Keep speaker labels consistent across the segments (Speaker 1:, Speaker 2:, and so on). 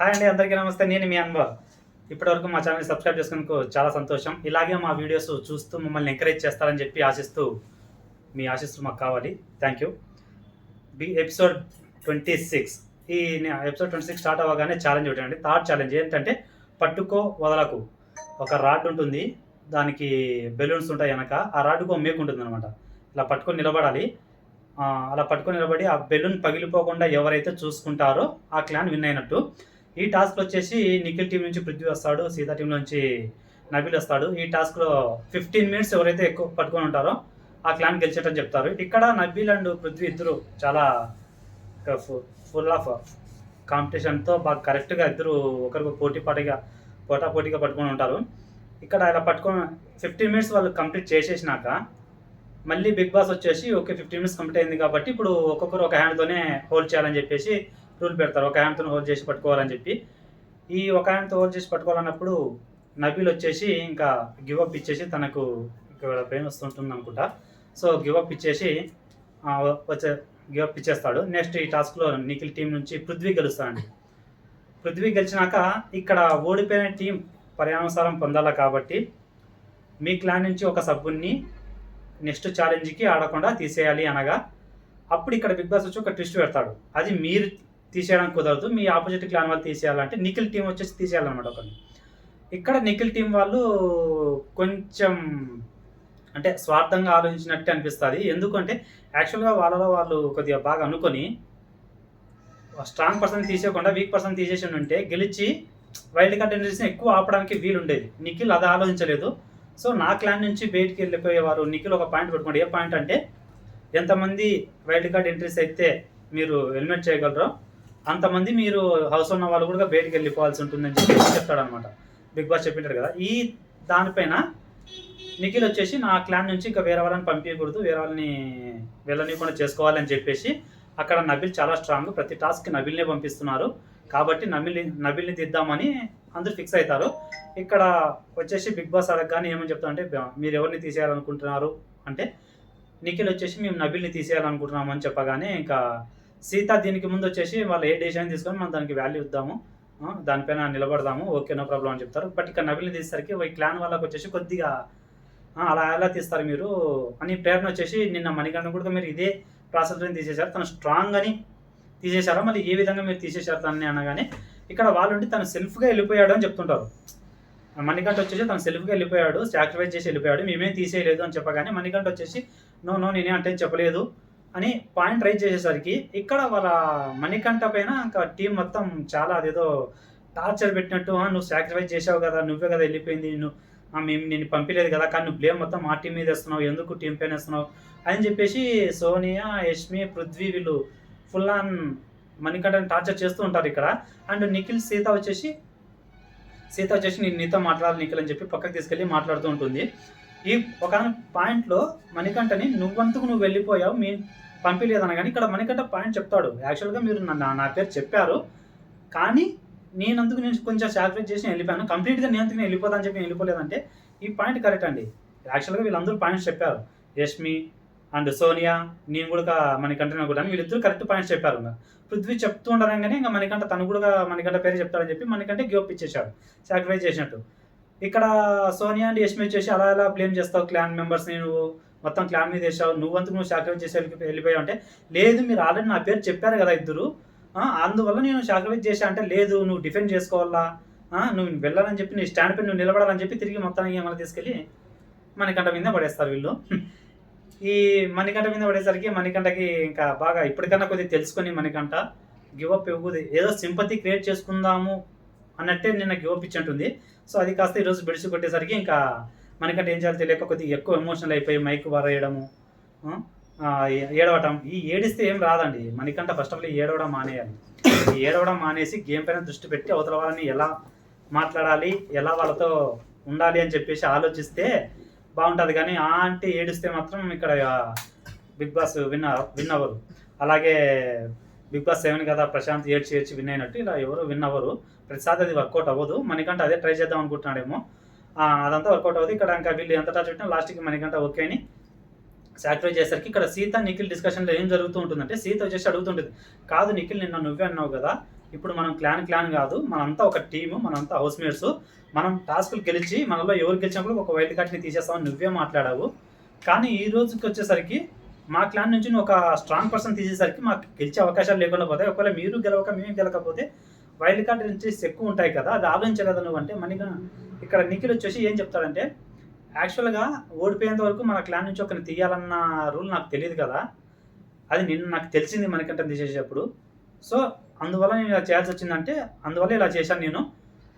Speaker 1: Hi అండి, అందరికీ నమస్తే. నేను మీ అన్వర్. ఇప్పటివరకు మా ఛానల్ని సబ్స్క్రైబ్ చేసుకున్నందుకు చాలా సంతోషం. ఇలాగే మా వీడియోస్ చూస్తూ మమ్మల్ని ఎంకరేజ్ చేస్తారని చెప్పి ఆశిస్తూ మీ ఆశీస్సులు మాకు కావాలి. Thank you. ఎపిసోడ్ 26. ఈ ఎపిసోడ్ 26 స్టార్ట్ అవ్వగానే ఛాలెంజ్ పెట్టండి. థర్డ్ ఛాలెంజ్ ఏంటంటే పట్టుకో వదలకు. ఒక రాడ్ ఉంటుంది, దానికి బెలూన్స్ ఉంటాయి వెనక. ఆ రాడ్కు మేకు ఉంటుంది అనమాట. ఇలా పట్టుకొని నిలబడాలి. అలా పట్టుకొని నిలబడి ఆ బెలూన్ పగిలిపోకుండా ఎవరైతే చూసుకుంటారో ఆ క్లాన్ విన్ అయినట్టు. ఈ టాస్క్ వచ్చేసి నిఖిల్ టీం నుంచి పృథ్వీ వస్తాడు, సీతా టీం నుంచి నబీల్ వస్తాడు. ఈ టాస్క్లో 15 మినిట్స్ ఎవరైతే ఎక్కువ పట్టుకొని ఉంటారో ఆ క్లాన్ గెలిచేటని చెప్తారు. ఇక్కడ నబీల్ అండ్ పృథ్వీ ఇద్దరు చాలా ఫుల్ ఆఫ్ కాంపిటీషన్తో బాగా కరెక్ట్గా ఇద్దరు ఒకరికి పోటాపోటీగా పట్టుకొని ఉంటారు. ఇక్కడ ఇలా పట్టుకొని 15 మినిట్స్ వాళ్ళు కంప్లీట్ చేసేసినాక మళ్ళీ బిగ్ బాస్ వచ్చేసి ఓకే 15 మినిట్స్ కంప్లీట్ అయింది కాబట్టి ఇప్పుడు ఒక్కొక్కరు ఒక హ్యాండ్తోనే హోల్డ్ చేయాలని చెప్పేసి రూల్ పెడతారు. ఒక హ్యాండ్తో హోల్డ్ చేసి పట్టుకోవాలని చెప్పి. ఈ ఒక హ్యాండ్తో హోల్డ్ చేసి పట్టుకోవాలన్నప్పుడు నబీల్ వచ్చేసి ఇంకా గివప్ ఇచ్చేసి తనకు ఇక్కడ పెయిన్ వస్తుంటుంది అనుకుంటా. సో గివప్ ఇచ్చేసి గివప్ ఇచ్చేస్తాడు. నెక్స్ట్ ఈ టాస్క్లో నిఖిల్ టీం నుంచి పృథ్వీ గెలుస్తాడండి. పృథ్వీ గెలిచినాక ఇక్కడ ఓడిపోయిన టీం పర్యానుసారం పొందాలి కాబట్టి మీ క్లాన్ నుంచి ఒక సభ్యున్ని నెక్స్ట్ ఛాలెంజ్కి ఆడకుండా తీసేయాలి అనగా అప్పుడు ఇక్కడ బిగ్ బాస్ వచ్చి ఒక ట్విస్ట్ పెడతాడు. అది మీరు తీసేయడానికి కుదరదు, మీ ఆపోజిట్ క్లాన్ వాళ్ళు తీసేయాలంటే నిఖిల్ టీం వచ్చేసి తీసేయాలన్నమాట ఒకరిని. ఇక్కడ నిఖిల్ టీం వాళ్ళు కొంచెం అంటే స్వార్థంగా ఆలోచించినట్టు అనిపిస్తుంది. ఎందుకంటే యాక్చువల్గా వాళ్ళు కొద్దిగా బాగా అనుకొని స్ట్రాంగ్ పర్సన్ తీసేయకుండా వీక్ పర్సన్ తీసేసి ఉంటే గెలిచి వైల్డ్ కార్డ్ ఎంట్రీస్ని ఎక్కువ ఆపడానికి వీలుండేది. నిఖిల్ అది ఆలోచించలేదు. సో నా క్లాన్ నుంచి బయటికి వెళ్ళిపోయేవారు నిఖిల్ ఒక పాయింట్ పెట్టుకోండి. ఏ పాయింట్ అంటే ఎంతమంది వైల్డ్ కార్డ్ ఎంట్రీస్ అయితే మీరు ఎలిమినేట్ చేయగలరో అంతమంది మీరు హౌస్ ఉన్న వాళ్ళు కూడా బయటికి వెళ్ళిపోవాల్సి ఉంటుందని చెప్పి చెప్తాడనమాట. బిగ్ బాస్ చెప్పింటారు కదా. ఈ దానిపైన నిఖిల్ వచ్చేసి నా క్లాన్ నుంచి ఇంకా వేరే వాళ్ళని పంపించకూడదు, వేరే వాళ్ళని వెళ్ళనీయకుండా చేసుకోవాలని చెప్పేసి అక్కడ నబిల్ చాలా స్ట్రాంగ్. ప్రతి టాస్క్కి నబిల్నే పంపిస్తున్నారు కాబట్టి నబిల్ని తీద్దామని అందరూ ఫిక్స్ అవుతారు. ఇక్కడ వచ్చేసి బిగ్ బాస్ అడగగానే ఏమని చెప్తారంటే మీరు ఎవరిని తీసేయాలనుకుంటున్నారు అంటే నిఖిల్ వచ్చేసి మేము నబిల్ని తీసేయాలనుకుంటున్నాము అని చెప్పగానే ఇంకా సీత దీనికి ముందు వచ్చేసి వాళ్ళు ఏ డెసిషన్ తీసుకొని మనం దానికి వాల్యూ ఇద్దాము, దానిపైన నిలబడదాము, ఓకే నో ప్రాబ్లం అని చెప్తారు. బట్ ఇక్కడ నబిల్ని తీసేసరికి ఈ క్లాన్ వాళ్ళకి వచ్చేసి కొద్దిగా అలా ఎలా తీస్తారు మీరు అని ప్రేరణ వచ్చేసి నిన్న మణికంఠ కూడా మీరు ఇదే ప్రాసెస్లో తీసేశారు, తను స్ట్రాంగ్ అని తీసేశారా, మళ్ళీ ఏ విధంగా మీరు తీసేశారు తనని అనగానే ఇక్కడ వాళ్ళు తను సెల్ఫ్గా వెళ్ళిపోయాడు అని చెప్తుంటారు. మణికంఠ వచ్చేసి తను సెల్ఫ్గా వెళ్ళిపోయాడు, సాక్రిఫైస్ చేసి వెళ్ళిపోయాడు, మేమేం తీసేయలేదు అని చెప్పగానే మణికంఠ వచ్చేసి నో నేనే అంటే చెప్పలేదు అని పాయింట్ రైజ్ చేసేసరికి ఇక్కడ వాళ్ళ మణికంఠ పైన ఇంకా టీం మొత్తం చాలా అదేదో టార్చర్ పెట్టినట్టు, నువ్వు సాక్రిఫైస్ చేసావు కదా, నువ్వే కదా వెళ్ళిపోయింది, మేము నేను పంపించలేదు కదా, కానీ నువ్వు బ్లేమ్ మొత్తం మా టీం మీద వేస్తున్నావు, ఎందుకు టీం పైన వేస్తున్నావు అని చెప్పేసి సోనియా, యష్మి, పృథ్వీ వీళ్ళు ఫుల్ ఆన్ మణికంఠని టార్చర్ చేస్తూ ఉంటారు ఇక్కడ. అండ్ నిఖిల్ సీత వచ్చేసి నేను నీతో మాట్లాడాలి నిఖిల్ అని చెప్పి పక్కకు తీసుకెళ్ళి మాట్లాడుతూ ఉంటుంది. ఈ ఒక పాయింట్లో మణికంఠని నువ్వు వెళ్ళిపోయావు, మీ పంపించలేదన కానీ ఇక్కడ మణికంఠ పాయింట్ చెప్తాడు. యాక్చువల్గా మీరు నా పేరు చెప్పారు కానీ నేను కొంచెం సాక్రిఫైస్ చేసి వెళ్ళిపోయాను, కంప్లీట్గా నేను వెళ్ళిపోతాను చెప్పి వెళ్ళిపోలేదంటే ఈ పాయింట్ కరెక్ట్ అండి. యాక్చువల్గా వీళ్ళందరూ పాయింట్స్ చెప్పారు, యష్మి అండ్ సోనియా, నేను కూడా మణికంఠని కూడా వీళ్ళిద్దరూ కరెక్ట్ పాయింట్స్ చెప్పారు. పృథ్వీ చెప్తూ ఉండగానే ఇంకా మణికంఠ తను కూడా మణికంఠ పేరు చెప్తాడని చెప్పి మణికంఠ గివ్ అప్ ఇచ్చేశాడు, సాక్రిఫైస్ చేసినట్టు. ఇక్కడ సోనియా అండ్ యష్మి వచ్చేసి అలా ఎలా బ్లేమ్ చేస్తావు క్లాన్ మెంబర్స్ని, నువ్వు మొత్తం క్లాన్ మీద వేసావు, నువ్వు సాక్రిఫైస్ చేసి వెళ్ళిపోయావు అంటే లేదు మీరు ఆల్రెడీ నా పేరు చెప్పారు కదా ఇద్దరు, అందువల్ల నేను సాక్రిఫైస్ చేశా అంటే లేదు నువ్వు డిఫెండ్ చేసుకోవాలా, నువ్వు వెళ్ళాలని చెప్పి నీ స్టాండ్ పై నువ్వు నిలబడాలని చెప్పి తిరిగి మొత్తానికి ఏమైనా తీసుకెళ్ళి మణికంఠ మీద పడేస్తారు వీళ్ళు. ఈ మణికంఠ మీద పడేసరికి మణికంఠకి ఇంకా బాగా ఇప్పటికన్నా కొద్దిగా తెలుసుకొని మణికంఠ గివప్ ఇవ్వదు, ఏదో సింపతి క్రియేట్ చేసుకుందాము అన్నట్టే నిన్న గివప్ ఇచ్చి ఉంటుంది. సో అది కాస్త ఈరోజు బెడిసి కొట్టేసరికి ఇంకా మణికంఠ ఏం చేయాలో తెలియక కొద్దిగా ఎక్కువ ఎమోషనల్ అయిపోయి మైక్ వారేయడము, ఏడవటం. ఈ ఏడిస్తే ఏం రాదండి, మణికంఠ ఫస్ట్ ఆఫ్ ఆల్ ఏడవడం మానేయాలి. ఈ ఏడవడం మానేసి గేమ్ పైన దృష్టి పెట్టి అవతల వాళ్ళని ఎలా మాట్లాడాలి, ఎలా వాళ్ళతో ఉండాలి అని చెప్పేసి ఆలోచిస్తే బాగుంటుంది. కానీ అంటే ఏడిస్తే మాత్రం ఇక్కడ బిగ్ బాస్ విన్ అవ్వరు. అలాగే బిగ్ బాస్ 7 కదా ప్రశాంత్ ఏడ్చి విన్ అయినట్టు ఇలా ఎవరు విన్ అవ్వరు. ప్రతిసారి అది వర్కౌట్ అవ్వదు. మణికంఠ అదే ట్రై చేద్దాం అనుకుంటున్నాడేమో, అదంతా వర్కౌట్ అవ్వదు. ఇక్కడ ఇంకా వీళ్ళు ఎంత టచ్ పెట్టినా లాస్ట్కి మణికంఠ ఓకే అని సాక్రిఫైస్ చేసరికి ఇక్కడ సీత నిఖిల్ డిస్కషన్లో ఏం జరుగుతూ ఉంటుందంటే సీత వచ్చేసి అడుగుతుంటుంది, కాదు నిఖిల్ నిన్న నువ్వే అన్నావు కదా ఇప్పుడు మనం క్లాన్ కాదు, మనంతా ఒక టీము, మనంతా హౌస్‌మేట్స్. మనం టాస్క్‌లు గెలిచి మనలో ఎవరు గెలిచినప్పుడు ఒక వైల్డ్ కార్డ్‌ని తీసేస్తామని నువ్వే మాట్లాడావు. కానీ ఈ రోజుకొచ్చేసరికి మా క్లాన్ నుంచి నువ్వు ఒక స్ట్రాంగ్ పర్సన్ తీసేసరికి మాకు గెలిచే అవకాశాలు లేకుండా పోతాయి. ఒకవేళ మీరు గెలవక మేము గెలవకపోతే వైల్డ్ కార్డ్ ఎంట్రీస్ ఎక్కువ ఉంటాయి కదా! అది ఆలోచించలేదా నువ్వంటే మనీగా ఇక్కడ నిఖిల్ వచ్చేసి ఏం చెప్తాడంటే, యాక్చువల్‌గా ఓడిపోయేంత వరకు మన క్లాన్ నుంచి ఒకరిని తీయాలన్న రూల్ నాకు తెలీదు కదా! అది నిన్న నాకు తెలిసింది మణికంఠని తీసేసేటప్పుడు. సో, అందువల్ల నేను ఇలా చేయాల్సొచ్చిందంటే, అందువల్ల ఇలా చేశాను నేను.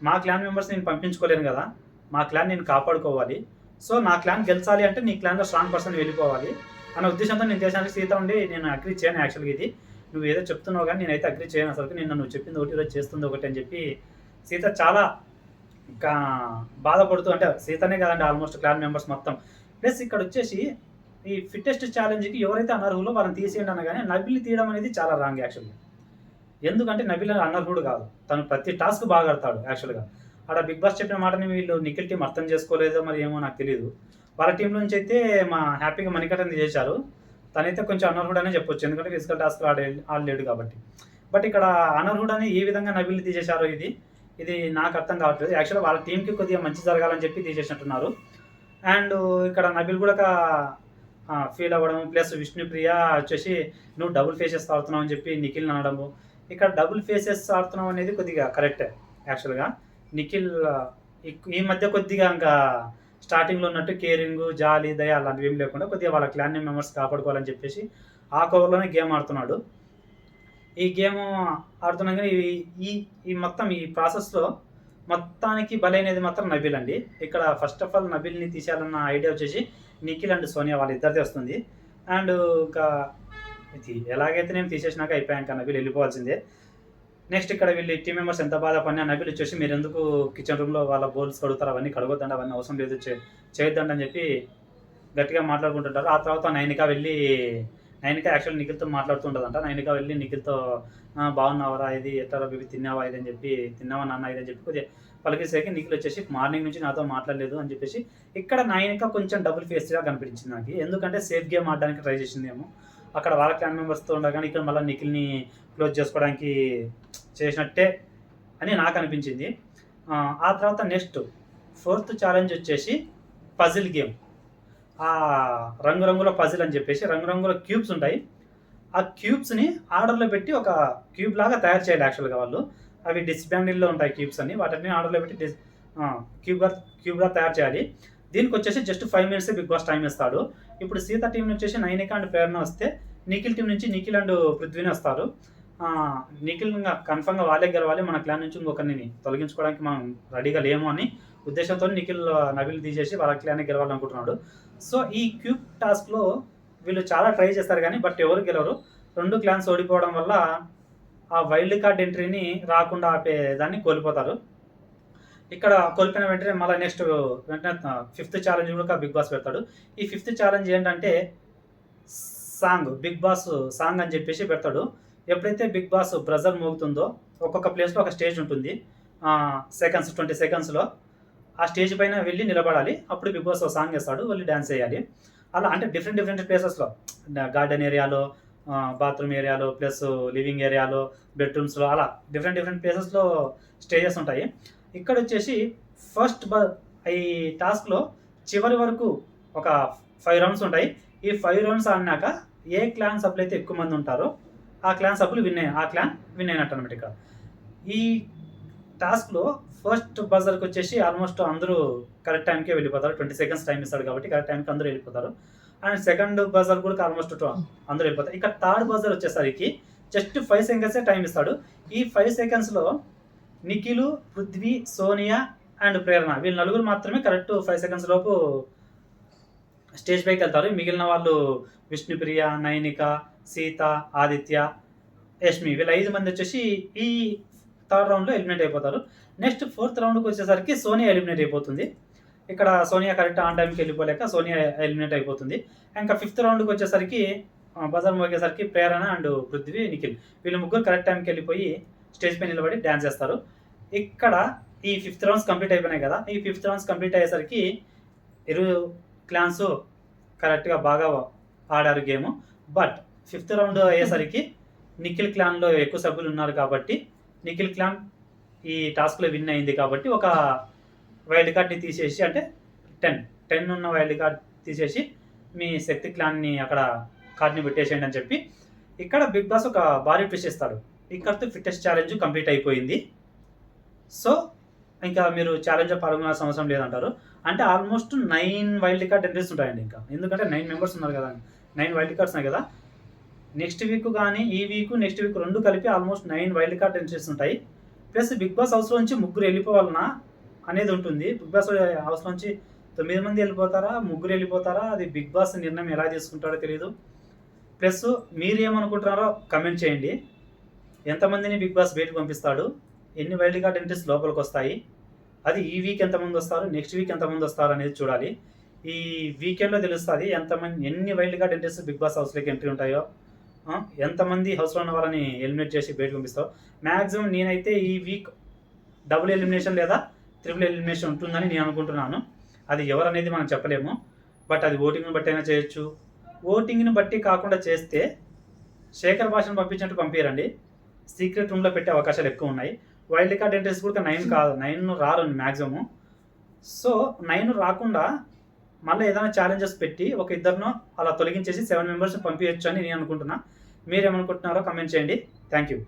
Speaker 1: మా క్లాన్ మెంబర్స్ నేను పంపించుకోలేను గదా! మా క్లాన్ నేను కాపాడుకోవాలి. సో, నా క్లాన్ గెలిచాలి అంటే నీ క్లాన్‌లో స్ట్రాంగ్ పర్సన్ వెళ్ళిపోవాలి అన్న ఉద్దేశంతో నేను చేశాను. సీత ఉండి నేను అగ్రీ చేయను యాక్చువల్‌గా ఇది. నువ్వేదో చెప్తున్నావు గానీ నేనైతే అగ్రీ చేయను అసలకి. నిన్న నువ్వు చెప్పింది ఒకటి, ఈరోజు చేస్తుంది ఒకటి అని చెప్పి సీత చాలా కా బాధపడుతూ అంటే సీతనే కాదండి ఆల్మోస్ట్ క్లాన్ మెంబర్స్ మొత్తం. ప్లస్ ఇక్కడొచ్చేసి ఈ ఫిట్టెస్ట్ ఛాలెంజ్‌కి ఎవరైతే అనర్హులో వాళ్ళని తీసేయండి అనగానే నబిల్‌ని తీయడం అనేది చాలా రాంగ్ యాక్చువల్‌గా. ఎందుకంటే నబిల్ అనర్హుడు కాదు. తను ప్రతి టాస్క్ బాగా ఆడతాడు యాక్చువల్‌గా. ఆడ బిగ్ బాస్ చెప్పిన మాటని వీళ్ళు నిఖిల్ టీమ్ అర్థం చేసుకోలేదో మరి ఏమో నాకు తెలీదు. వాళ్ళ టీమ్ నుంచి అయితే హ్యాపీగా మణికంఠని తీసేశారు. తనైతే కొంచెం అనర్హుడనే చెప్పొచ్చు. ఎందుకంటే ఫిజికల్ టాస్క్‌లు ఆడలేడు కాబట్టి. బట్ ఇక్కడ అనర్హుడని ఏ విధంగా నబిల్‌ని తీసేశారో ఇది నాకు అర్థం కావట్లేదు. యాక్చువల్‌గా వాళ్ళ టీమ్‌కి కొద్దిగా మంచి జరగాలని చెప్పి తీసేసినట్టున్నారు. అండ్ ఇక్కడ నబిల్ కూడా ఫీల్ అవ్వడం ప్లస్ విష్ణుప్రియ వచ్చేసి నువ్వు డబుల్ ఫేసెస్ ఆడుతున్నావు అని చెప్పి నిఖిల్‌ని అనడము. ఇక్కడ డబుల్ ఫేసెస్ ఆడుతున్నావు అనేది కొద్దిగా కరెక్టే యాక్చువల్‌గా. నిఖిల్ ఈ మధ్య కొద్దిగా ఇంకా స్టార్టింగ్‌లో ఉన్నట్టు కేరింగు, జాలి, దయ అలాంటివి ఏమి లేకుండా కొద్దిగా వాళ్ళ క్లాన్ మెంబర్స్ కాపాడుకోవాలని చెప్పేసి ఆ కోవర్‌లోనే గేమ్ ఆడుతున్నాడు. ఈ గేము ఆడుతున్నాం గానీ ఈ ఈ మొత్తం ఈ ప్రాసెస్‌లో మొత్తానికి బలైనది మాత్రం నబిల్ అండి. ఇక్కడ ఫస్ట్ ఆఫ్ ఆల్ నబిల్‌ని తీసేయాలన్న ఐడియా వచ్చేసి నిఖిల్ అండ్ సోనియా వాళ్ళిద్దరిది వస్తుంది. అండ్ ఇంకా ఇది ఎలాగైతేనేమి తీసేసినాక అయిపోయాక నబిల్ వెళ్ళిపోవాల్సిందే. నెక్స్ట్ ఇక్కడ వీళ్ళు టీమ్ మెంబర్స్ ఎంత బాధపడినా నబిల్ వచ్చేసి మీరెందుకు కిచెన్ రూమ్‌లో వాళ్ళ బౌల్స్ కడుగుతారు, అవన్నీ కడగొద్దండి, అవన్నీ అవసరం లేదు, చేయొద్దండి అని చెప్పి గట్టిగా మాట్లాడుకుంటుంటారు. ఆ తర్వాత నైనిక యాక్చువల్లీ నిఖిల్‌తో మాట్లాడుతూ ఉంటదంట. నైనిక వెళ్ళి నిఖిల్‌తో బాగున్నావారా, ఇది ఎట్టారా బేబీ, తిన్నావా ఇది అని చెప్పి, తిన్నావా నాన్న ఇది అని చెప్పి కొద్దిగా పలికేసరికి నిఖిల్ వచ్చేసి మార్నింగ్ నుంచి నాతో మాట్లాడలేదు అని చెప్పేసి ఇక్కడ నైనిక కొంచెం డబుల్ ఫేస్‌గా కనిపించింది నాకు. ఎందుకంటే సేఫ్ గేమ్ ఆడడానికి ట్రై చేసిందేమో. అక్కడ వాళ్ళ క్లాన్ మెంబర్స్‌తో ఉండగానే ఇక్కడ మళ్ళీ నిఖిల్‌ని క్లోజ్ చేసుకోవడానికి చేసినట్టే అని నాకు అనిపించింది. ఆ తర్వాత నెక్స్ట్ ఫోర్త్ ఛాలెంజ్ వచ్చేసి పజిల్ గేమ్. రంగురంగుల పజిల్ అని చెప్పేసి రంగురంగుల క్యూబ్స్ ఉంటాయి. ఆ క్యూబ్స్‌ని ఆర్డర్‌లో పెట్టి ఒక క్యూబ్ లాగా తయారు చేయాలి యాక్చువల్‌గా వాళ్ళు. అవి డిస్‌బ్యాండిల్‌లో ఉంటాయి క్యూబ్స్ అన్ని. వాటిని ఆర్డర్‌లో పెట్టి క్యూబ్‌గా తయారు చేయాలి. దీనికొచ్చేసి జస్ట్ 5 మినిట్సే బిగ్ బాస్ టైమ్ ఇస్తాడు. ఇప్పుడు సీత టీం నుంచి వచ్చేసి నైనిక అండ్ ప్రేరణ వస్తే, నిఖిల్ టీం నుంచి నిఖిల్ అండ్ పృథ్వీని వస్తారు. నిఖిల్ ఇంగ కన్ఫర్మ్‌గా వాళ్ళే గెలవాలి. మన క్లాన్ నుంచి ఇంకొకరిని తొలగించుకోవడానికి మనం రెడీగా లేము అని ఉద్దేశంతో నిఖిల్ నబిల్‌ని తీసేసి వాళ్ళ క్లానే గెలవాలనుకుంటున్నాడు. సో, ఈ క్యూబ్ టాస్క్‌లో వీళ్ళు చాలా ట్రై చేస్తారు గానీ బట్ ఎవరు గెలవరు. 2 క్లాన్స్ ఓడిపోవడం వల్ల ఆ వైల్డ్ కార్డ్ ఎంట్రీని రాకుండా ఆపేదాన్ని కోల్పోతారు. ఇక్కడ కోల్పోయిన వెంటనే మళ్ళీ నెక్స్ట్ వెంటనే ఫిఫ్త్ ఛాలెంజ్ కూడా బిగ్ బాస్ పెడతాడు. ఈ ఫిఫ్త్ ఛాలెంజ్ ఏంటంటే బిగ్ బాస్ సాంగ్ అని చెప్పేసి పెడతాడు. ఎప్పుడైతే బిగ్ బాస్ బ్రజర్ మోగుతుందో ఒక్కొక్క ప్లేస్‌లో ఒక స్టేజ్ ఉంటుంది. 20 సెకండ్స్‌లో ఆ స్టేజ్ పైన వెళ్ళి నిలబడాలి. అప్పుడు బిగ్ బాస్ ఒక సాంగ్ ఏస్తాడు. వెళ్ళి డాన్స్ చేయాలి. అలా అంటే డిఫరెంట్ ప్లేసెస్‌లో గార్డెన్ ఏరియాలో, బాత్రూమ్ ఏరియాలో, ప్లస్ లివింగ్ ఏరియాలో, బెడ్‌రూమ్స్‌లో అలా డిఫరెంట్ ప్లేసెస్‌లో స్టేజెస్ ఉంటాయి. ఇక్కడొచ్చేసి ఈ టాస్క్‌లో చివరి వరకు ఒక 5 రౌండ్స్ ఉంటాయి. ఈ 5 రౌండ్స్ ఆడినాక ఏ క్లాన్ సభ్యులైతే ఎక్కువ మంది ఉంటారో ఆ క్లాన్ సభ్యులు క్లాన్ విన్ అయినట్టు అనమాట ఇక్కడ. ఈ టాస్క్‌లో ఫస్ట్ బజర్‌కొచ్చేసి ఆల్మోస్ట్ అందరూ కరెక్ట్ టైంకే వెళ్ళిపోతారు. 20 సెకండ్స్ టైమ్ ఇస్తాడు కాబట్టి కరెక్ట్ టైంకి అందరూ వెళ్ళిపోతారు. అండ్ సెకండ్ బజర్ కూడా ఆల్మోస్ట్ అందరూ వెళ్ళిపోతారు. ఇక థర్డ్ బజర్ వచ్చేసరికి జస్ట్ 5 సెకండ్సే టైమ్ ఇస్తాడు. ఈ 5 సెకండ్స్‌లో నిఖిలు, పృథ్వీ, సోనియా అండ్ ప్రేరణ వీళ్ళు నలుగురు మాత్రమే కరెక్ట్ 5 సెకండ్స్ లోపు స్టేజ్ పైకెళ్తారు. మిగిలిన వాళ్ళు విష్ణుప్రియ, నైనిక, సీత, ఆదిత్య, యష్మి వీళ్ళు 5 మంది వచ్చేసి ఈ థర్డ్ రౌండ్‌లో ఎలిమినేట్ అయిపోతారు. నెక్స్ట్ ఫోర్త్ రౌండ్‌కి వచ్చేసరికి సోనియా ఎలిమినేట్ అయిపోతుంది. ఇక్కడ సోనియా కరెక్ట్ ఆన్ టైంకి వెళ్ళిపోలేక సోనియా ఎలిమినేట్ అయిపోతుంది. ఇంకా ఫిఫ్త్ రౌండ్‌కి వచ్చేసరికి బజర్ మోగేసరికి ప్రేరణ అండ్ పృథ్వీ, నిఖిల్ వీళ్ళు ముగ్గురు కరెక్ట్ టైంకి వెళ్ళిపోయి స్టేజ్ పై నిలబడి డాన్స్ చేస్తారు. ఇక్కడ ఈ ఫిఫ్త్ రౌండ్స్ కంప్లీట్ అయిపోయినాయి కదా! ఈ ఫిఫ్త్ రౌండ్స్ కంప్లీట్ అయ్యేసరికి ఇరు క్లాన్స్ కరెక్ట్‌గా బాగా ఆడారు గేము. బట్ ఫిఫ్త్ రౌండ్ అయ్యేసరికి నిఖిల్ క్లాన్‌లో ఎక్కువ సభ్యులు ఉన్నారు కాబట్టి నిఖిల్ క్లాన్ ఈ టాస్క్లో విన్ అయింది కాబట్టి ఒక వైల్డ్ కార్డ్ని తీసేసి, అంటే 10 ఉన్న వైల్డ్ కార్డ్ తీసేసి మీ శక్తి క్లాన్ని అక్కడ కార్డ్ని పెట్టేసేయండి అని చెప్పి ఇక్కడ బిగ్ బాస్ ఒక భారీ ట్విస్ట్ ఇస్తాడు. ఇక్కడితో ఫిట్టెస్ట్ ఛాలెంజ్ కంప్లీట్ అయిపోయింది. సో ఇంకా మీరు ఛాలెంజ్లో పాల్గొనాల్సిన అవసరం లేదంటారు. అంటే ఆల్మోస్ట్ 9 వైల్డ్ కార్డ్ ఎంట్రీస్ ఉంటాయండి ఇంకా. ఎందుకంటే 9 మెంబర్స్ ఉన్నారు కదా, 9 వైల్డ్ కార్డ్స్ ఉన్నాయి కదా. నెక్స్ట్ వీక్ కానీ ఈ వీక్ నెక్స్ట్ వీక్ 2 కలిపి ఆల్మోస్ట్ 9 వైల్డ్ కార్డ్ ఎంట్రీస్ ఉంటాయి. ప్లస్ బిగ్ బాస్ హౌస్లో నుంచి 3 వెళ్ళిపోవాలన్నా అనేది ఉంటుంది. బిగ్ బాస్ హౌస్ నుంచి 9 మంది వెళ్ళిపోతారా, 3 వెళ్ళిపోతారా, అది బిగ్ బాస్ నిర్ణయం ఎలా తీసుకుంటాడో తెలియదు. ప్లస్ మీరేమనుకుంటున్నారో కమెంట్ చేయండి. ఎంతమందిని బిగ్ బాస్ బయటకు పంపిస్తాడు, ఎన్ని వైల్డ్ కార్డ్ ఎంట్రీస్ లోపలికి వస్తాయి, అది ఈ వీక్ ఎంతమంది వస్తారు, నెక్స్ట్ వీక్ ఎంతమంది వస్తారు అనేది చూడాలి. ఈ వీకెండ్లో తెలుస్తుంది ఎన్ని wild card entries Bigg Boss హౌస్లోకి ఎంట్రీ ఉంటాయో, ఎంతమంది హౌస్లో ఉన్న వాళ్ళని ఎలిమినేట్ చేసి బయటకు పంపిస్తావు. మ్యాక్సిమం నేనైతే ఈ వీక్ డబుల్ ఎలిమినేషన్ లేదా ట్రిపుల్ ఎలిమినేషన్ ఉంటుందని నేను అనుకుంటున్నాను. అది ఎవరనేది మనం చెప్పలేము, బట్ అది ఓటింగ్ని బట్టి అయినా చేయొచ్చు. ఓటింగ్ని బట్టి కాకుండా చేస్తే శేఖర్ భాషను పంపించినట్టు పంపించరండి, సీక్రెట్ రూమ్లో పెట్టే అవకాశాలు ఎక్కువ ఉన్నాయి. వైల్డ్ కార్డ్ ఎంట్రీస్ కూడా 9 కాదు, 9 రారు మ్యాక్సిమము. సో 9 రాకుండా మళ్ళీ ఏదైనా ఛాలెంజెస్ పెట్టి ఒక ఇద్దరినో అలా తొలగించేసి 7 మెంబర్స్ పంపించచ్చు అని నేను అనుకుంటున్నా. మీరేమనుకుంటున్నారో కమెంట్ చేయండి. Thank you.